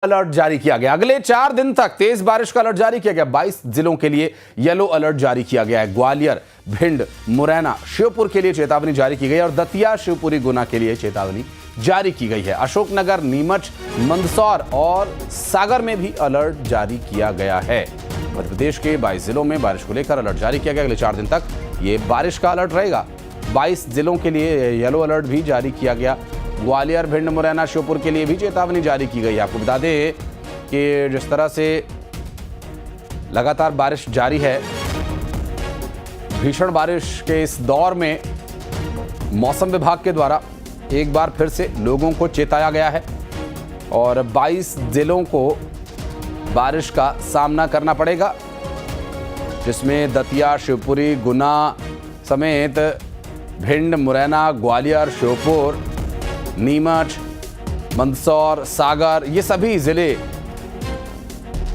Alert जारी किया गया। अगले 4 दिन तक तेज बारिश का अलर्ट जारी किया गया। 22 जिलों के लिए येलो अलर्ट जारी किया गया है। ग्वालियर, भिंड, मुरैना, श्योपुर के लिए चेतावनी जारी की गई है और दतिया, शिवपुरी, गुना के लिए चेतावनी जारी की गई है। अशोकनगर, नीमच, मंदसौर और सागर में भी अलर्ट जारी किया गया है। मध्य प्रदेश के 22 जिलों में बारिश को लेकर अलर्ट जारी किया गया। अगले 4 दिन तक ये बारिश का अलर्ट रहेगा। 22 जिलों के लिए येलो अलर्ट भी जारी किया गया। ग्वालियर, भिंड, मुरैना, श्योपुर के लिए भी चेतावनी जारी की गई है। आपको बता दें कि जिस तरह से लगातार बारिश जारी है, भीषण बारिश के इस दौर में मौसम विभाग के द्वारा एक बार फिर से लोगों को चेताया गया है और 22 जिलों को बारिश का सामना करना पड़ेगा, जिसमें दतिया, शिवपुरी, गुना समेत भिंड, मुरैना, ग्वालियर, श्योपुर, नीमच, मंदसौर, सागर, ये सभी जिले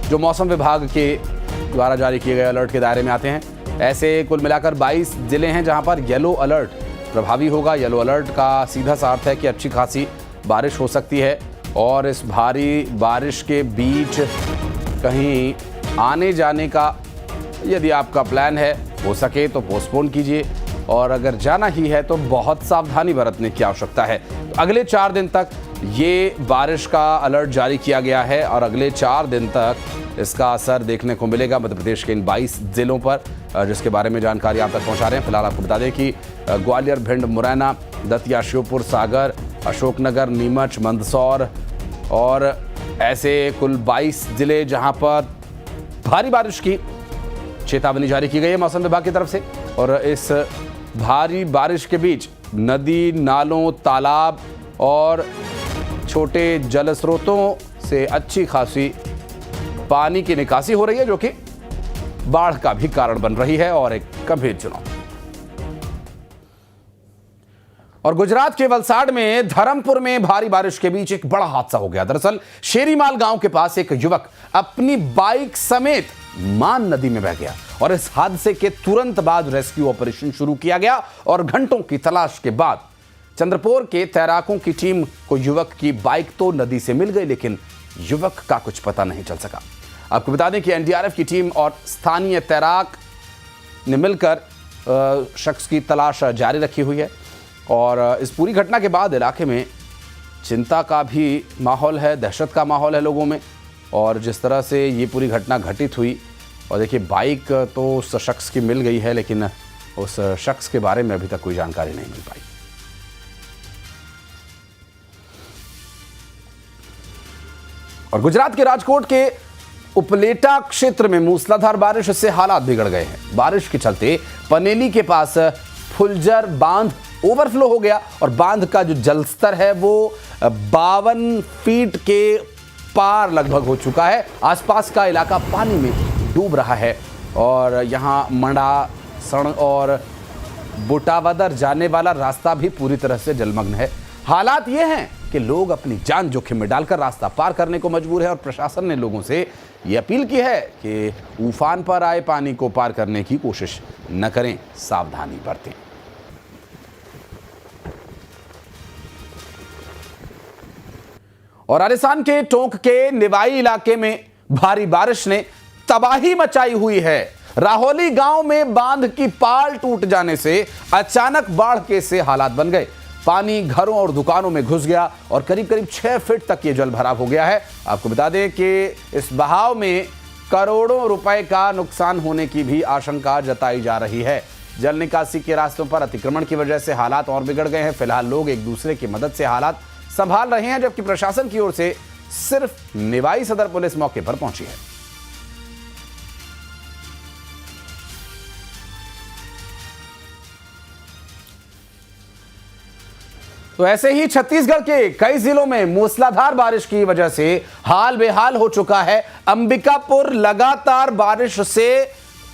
जो मौसम विभाग के द्वारा जारी किए गए अलर्ट के दायरे में आते हैं। ऐसे कुल मिलाकर 22 जिले हैं जहां पर येलो अलर्ट प्रभावी होगा। येलो अलर्ट का सीधा सा अर्थ है कि अच्छी खासी बारिश हो सकती है और इस भारी बारिश के बीच कहीं आने जाने का यदि आपका प्लान है, हो सके तो पोस्टपोन कीजिए और अगर जाना ही है तो बहुत सावधानी बरतने की आवश्यकता है। तो अगले 4 दिन तक ये बारिश का अलर्ट जारी किया गया है और अगले 4 दिन तक इसका असर देखने को मिलेगा मध्य प्रदेश के इन 22 जिलों पर, जिसके बारे में जानकारी आप तक पहुंचा रहे हैं। फिलहाल आपको बता दें कि ग्वालियर, भिंड, मुरैना, दतिया, श्योपुर, सागर, अशोकनगर, नीमच, मंदसौर और ऐसे कुल 22 जिले जहां पर भारी बारिश की चेतावनी जारी की गई है मौसम विभाग की तरफ से। और इस भारी बारिश के बीच नदी, नालों, तालाब और छोटे जल स्रोतों से अच्छी खासी पानी की निकासी हो रही है, जो कि बाढ़ का भी कारण बन रही है और एक गंभीर चुनौती। और गुजरात के वलसाड में धरमपुर में भारी बारिश के बीच एक बड़ा हादसा हो गया। दरअसल शेरीमाल गांव के पास एक युवक अपनी बाइक समेत मान नदी में बह गया और इस हादसे के तुरंत बाद रेस्क्यू ऑपरेशन शुरू किया गया और घंटों की तलाश के बाद चंद्रपुर के तैराकों की टीम को युवक की बाइक तो नदी से मिल गई, लेकिन युवक का कुछ पता नहीं चल सका। आपको बता दें कि एनडीआरएफ की टीम और स्थानीय तैराक ने मिलकर शख्स की तलाश जारी रखी हुई है और इस पूरी घटना के बाद इलाके में चिंता का भी माहौल है, दहशत का माहौल है लोगों में। और जिस तरह से ये पूरी घटना घटित हुई, और देखिए बाइक तो उस शख्स की मिल गई है, लेकिन उस शख्स के बारे में अभी तक कोई जानकारी नहीं मिल पाई। और गुजरात के राजकोट के उपलेटा क्षेत्र में मूसलाधार बारिश से हालात बिगड़ गए हैं। बारिश के चलते पनेली के पास फुलजर बांध ओवरफ्लो हो गया और बांध का जो जलस्तर है वो 52 फीट के पार लगभग हो चुका है। आसपास का इलाका पानी में डूब रहा है और यहां मंडा, सण और बुटावदर जाने वाला रास्ता भी पूरी तरह से जलमग्न है। हालात ये हैं कि लोग अपनी जान जोखिम में डालकर रास्ता पार करने को मजबूर है और प्रशासन ने लोगों से ये अपील की है कि उफान पर आए पानी को पार करने की कोशिश न करें, सावधानी बरतें। और राजस्थान के टोंक के निवाई इलाके में भारी बारिश ने तबाही मचाई हुई है। राहोली गांव में बांध की पाल टूट जाने से अचानक बाढ़ के से हालात बन गए। पानी घरों और दुकानों में घुस गया और करीब करीब 6 फीट तक ये जल भराव हो गया है। आपको बता दें कि इस बहाव में करोड़ों रुपए का नुकसान होने की भी आशंका जताई जा रही है। जल निकासी के रास्तों पर अतिक्रमण की वजह से हालात और बिगड़ गए हैं। फिलहाल लोग एक दूसरे की मदद से हालात संभाल रहे हैं, जबकि प्रशासन की ओर से सिर्फ निवाई सदर पुलिस मौके पर पहुंची है। तो ऐसे ही छत्तीसगढ़ के कई जिलों में मूसलाधार बारिश की वजह से हाल बेहाल हो चुका है। अंबिकापुर लगातार बारिश से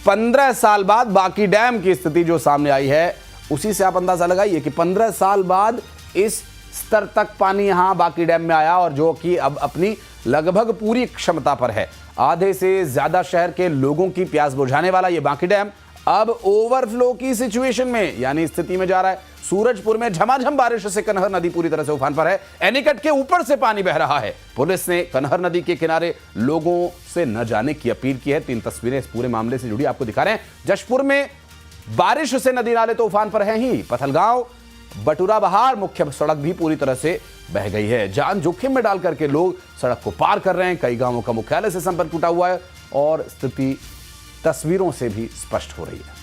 15 साल बाद बाकी डैम की स्थिति जो सामने आई है, उसी से आप अंदाजा लगाइए कि 15 साल बाद इस स्तर तक पानी यहां बाकी डैम में आया और जो कि अब अपनी लगभग पूरी क्षमता पर है। आधे से ज्यादा शहर के लोगों की प्यास बुझाने वाला यह बाकी डैम अब ओवरफ्लो की सिचुएशन में यानी स्थिति में जा रहा है। सूरजपुर में झमाझम बारिश से कनहर नदी पूरी तरह से उफान पर है। एनीकट के ऊपर से पानी बह रहा है। पुलिस ने कनहर नदी के किनारे लोगों से न जाने की अपील की है। 3 तस्वीरें इस पूरे मामले से जुड़ी आपको दिखा रहे हैं। जशपुर में बारिश से नदी नाले तो उफान पर है ही, पथलगांव बटुरा बहार मुख्य सड़क भी पूरी तरह से बह गई है। जान जोखिम में डाल करके लोग सड़क को पार कर रहे हैं। कई गांवों का मुख्यालय से संपर्क टूटा हुआ है और स्थिति तस्वीरों से भी स्पष्ट हो रही है।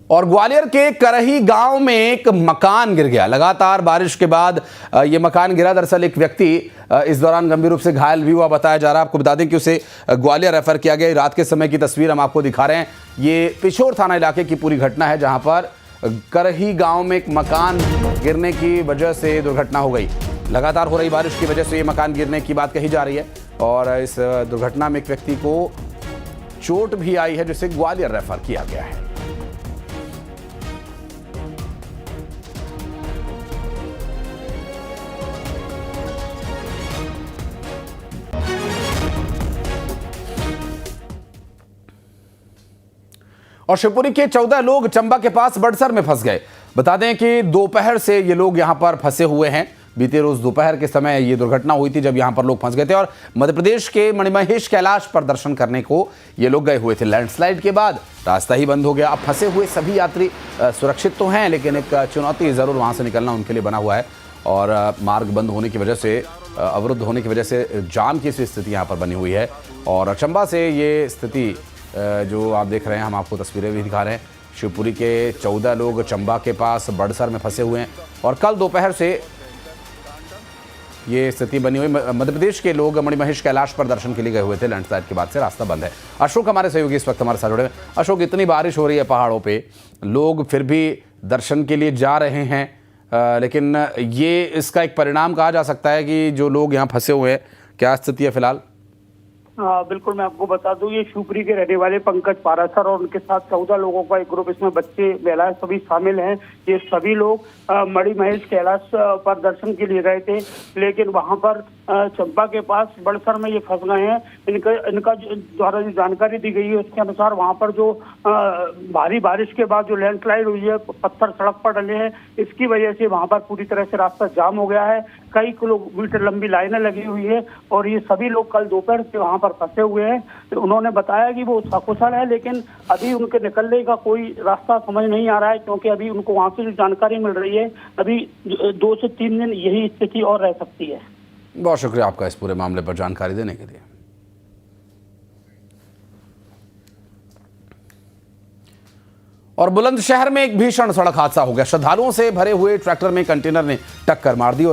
और ग्वालियर के करही गांव में एक मकान गिर गया। लगातार बारिश के बाद यह मकान गिरा। दरअसल एक व्यक्ति इस दौरान गंभीर रूप से घायल भी हुआ बताया जा रहा है। आपको बता दें कि उसे ग्वालियर रेफर किया गया। रात के समय की तस्वीर हम आपको दिखा रहे हैं। ये पिछोर थाना इलाके की पूरी घटना है, जहां पर करही गांव में एक मकान गिरने की वजह से दुर्घटना हो गई। लगातार हो रही बारिश की वजह से ये मकान गिरने की बात कही जा रही है और इस दुर्घटना में एक व्यक्ति को चोट भी आई है, जिसे ग्वालियर रेफर किया गया है। और शिवपुरी के 14 लोग चंबा के पास बड़सर में फंस गए। बता दें कि दोपहर से ये लोग यहां पर फंसे हुए हैं। बीते रोज दोपहर के समय ये दुर्घटना हुई थी, जब यहां पर लोग फंस गए थे और मध्य प्रदेश के मणिमहेश कैलाश पर दर्शन करने को ये लोग गए हुए थे। लैंडस्लाइड के बाद रास्ता ही बंद हो गया। अब फंसे हुए सभी यात्री सुरक्षित तो हैं, लेकिन एक चुनौती जरूर वहां से निकलना उनके लिए बना हुआ है और मार्ग बंद होने की वजह से, अवरुद्ध होने की वजह से जाम की स्थिति यहाँ पर बनी हुई है। और चंबा से ये स्थिति जो आप देख रहे हैं, हम आपको तस्वीरें भी दिखा रहे हैं। शिवपुरी के 14 लोग चंबा के पास बड़सर में फंसे हुए हैं और कल दोपहर से ये स्थिति बनी हुई। मध्य प्रदेश के लोग मणिमहेश कैलाश पर दर्शन के लिए गए हुए थे। लैंडस्लाइड के बाद से रास्ता बंद है। अशोक हमारे सहयोगी इस वक्त हमारे साथ जुड़े हैं। अशोक, इतनी बारिश हो रही है पहाड़ों पे, लोग फिर भी दर्शन के लिए जा रहे हैं, लेकिन ये इसका एक परिणाम कहा जा सकता है कि जो लोग यहाँ फंसे हुए हैं, क्या स्थिति है फिलहाल? बिल्कुल, मैं आपको बता दूं, ये शिवपुरी के रहने वाले पंकज पारासर और उनके साथ 14 लोगों का एक ग्रुप, इसमें बच्चे महिलाएं सभी शामिल हैं। ये सभी लोग मणिमहेश कैलाश पर दर्शन के लिए गए थे, लेकिन वहां पर चंबा के पास बड़सर में ये फंस गए हैं। इनका द्वारा जो जानकारी दी गई है उसके अनुसार वहां पर जो भारी बारिश के बाद जो लैंडस्लाइड हुई है, पत्थर सड़क पर डले हैं, इसकी वजह से वहां पर पूरी तरह से रास्ता जाम हो गया है। कई किलोमीटर लंबी लाइनें लगी हुई है और ये सभी लोग कल दोपहर से वहां पर फंसे हुए हैं। तो उन्होंने बताया कि वो सकुशल है, लेकिन अभी उनके निकलने का कोई रास्ता समझ नहीं आ रहा है, क्योंकि अभी उनको वहां से जो जानकारी मिल रही है, अभी 2 से 3 दिन यही स्थिति और रह सकती है। बहुत शुक्रिया आपका इस पूरे मामले पर जानकारी देने के लिए। और बुलंदशहर में एक भीषण सड़क हादसा हो गया। श्रद्धालुओं से भरे हुए ट्रैक्टर में कंटेनर ने टक्कर मार दी।